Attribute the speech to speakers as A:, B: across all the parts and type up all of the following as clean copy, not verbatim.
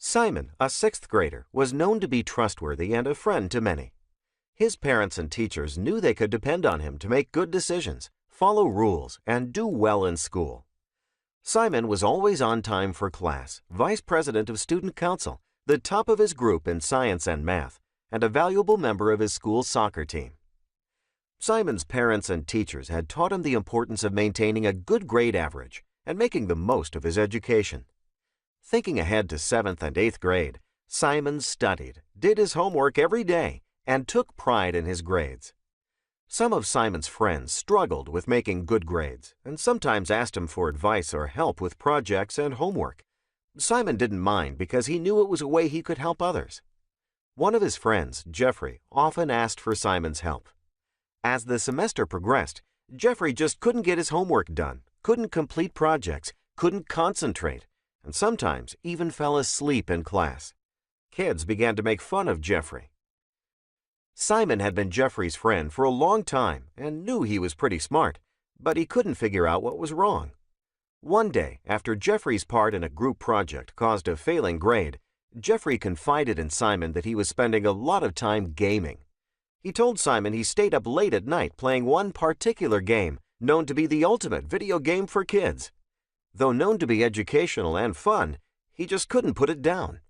A: Simon, a sixth grader, was known to be trustworthy and a friend to many. His parents and teachers knew they could depend on him to make good decisions, follow rules, and do well in school. Simon was always on time for class, vice president of student council, the top of his group in science and math, and a valuable member of his school's soccer team. Simon's parents and teachers had taught him the importance of maintaining a good grade average and making the most of his education. Thinking ahead to 7th and 8th grade, Simon studied, did his homework every day, and took pride in his grades. Some of Simon's friends struggled with making good grades and sometimes asked him for advice or help with projects and homework. Simon didn't mind because he knew it was a way he could help others. One of his friends, Jeffrey, often asked for Simon's help. As the semester progressed, Jeffrey just couldn't get his homework done, couldn't complete projects, couldn't concentrate, and sometimes even fell asleep in class. Kids began to make fun of Jeffrey. Simon had been Jeffrey's friend for a long time and knew he was pretty smart, but he couldn't figure out what was wrong. One day, after Jeffrey's part in a group project caused a failing grade, Jeffrey confided in Simon that he was spending a lot of time gaming. He told Simon he stayed up late at night playing one particular game, known to be the ultimate video game for kids. Though known to be educational and fun, he just couldn't put it down.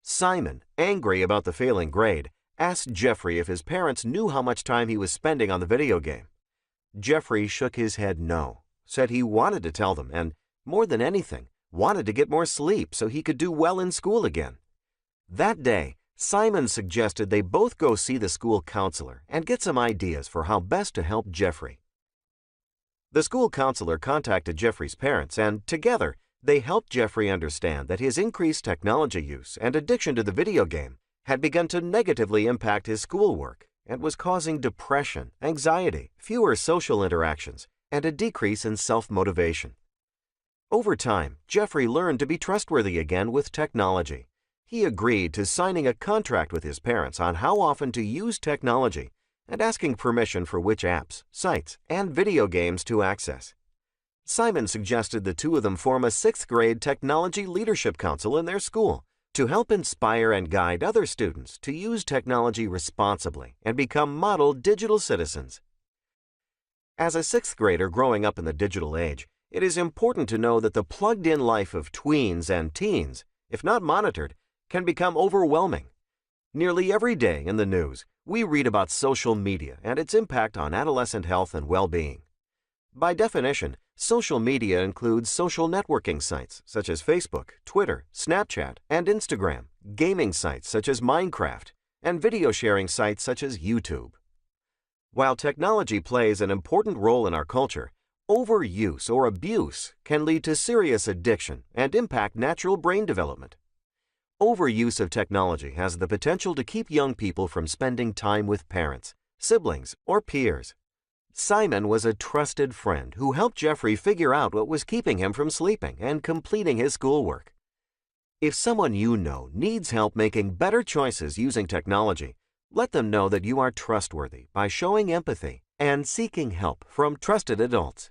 A: Simon, angry about the failing grade, asked Jeffrey if his parents knew how much time he was spending on the video game. Jeffrey shook his head no, said he wanted to tell them and, more than anything, wanted to get more sleep so he could do well in school again. That day, Simon suggested they both go see the school counselor and get some ideas for how best to help Jeffrey. The school counselor contacted Jeffrey's parents and, together, they helped Jeffrey understand that his increased technology use and addiction to the video game had begun to negatively impact his schoolwork and was causing depression, anxiety, fewer social interactions, and a decrease in self-motivation. Over time, Jeffrey learned to be trustworthy again with technology. He agreed to signing a contract with his parents on how often to use technology and asking permission for which apps, sites, and video games to access. Simon suggested the two of them form a 6th grade technology leadership council in their school to help inspire and guide other students to use technology responsibly and become model digital citizens. As a 6th grader growing up in the digital age, it is important to know that the plugged-in life of tweens and teens, if not monitored, can become overwhelming. Nearly every day in the news, we read about social media and its impact on adolescent health and well-being. By definition, social media includes social networking sites such as Facebook, Twitter, Snapchat, and Instagram, gaming sites such as Minecraft, and video sharing sites such as YouTube. While technology plays an important role in our culture, overuse or abuse can lead to serious addiction and impact natural brain development. Overuse of technology has the potential to keep young people from spending time with parents, siblings, or peers. Simon was a trusted friend who helped Jeffrey figure out what was keeping him from sleeping and completing his schoolwork. If someone you know needs help making better choices using technology, let them know that you are trustworthy by showing empathy and seeking help from trusted adults.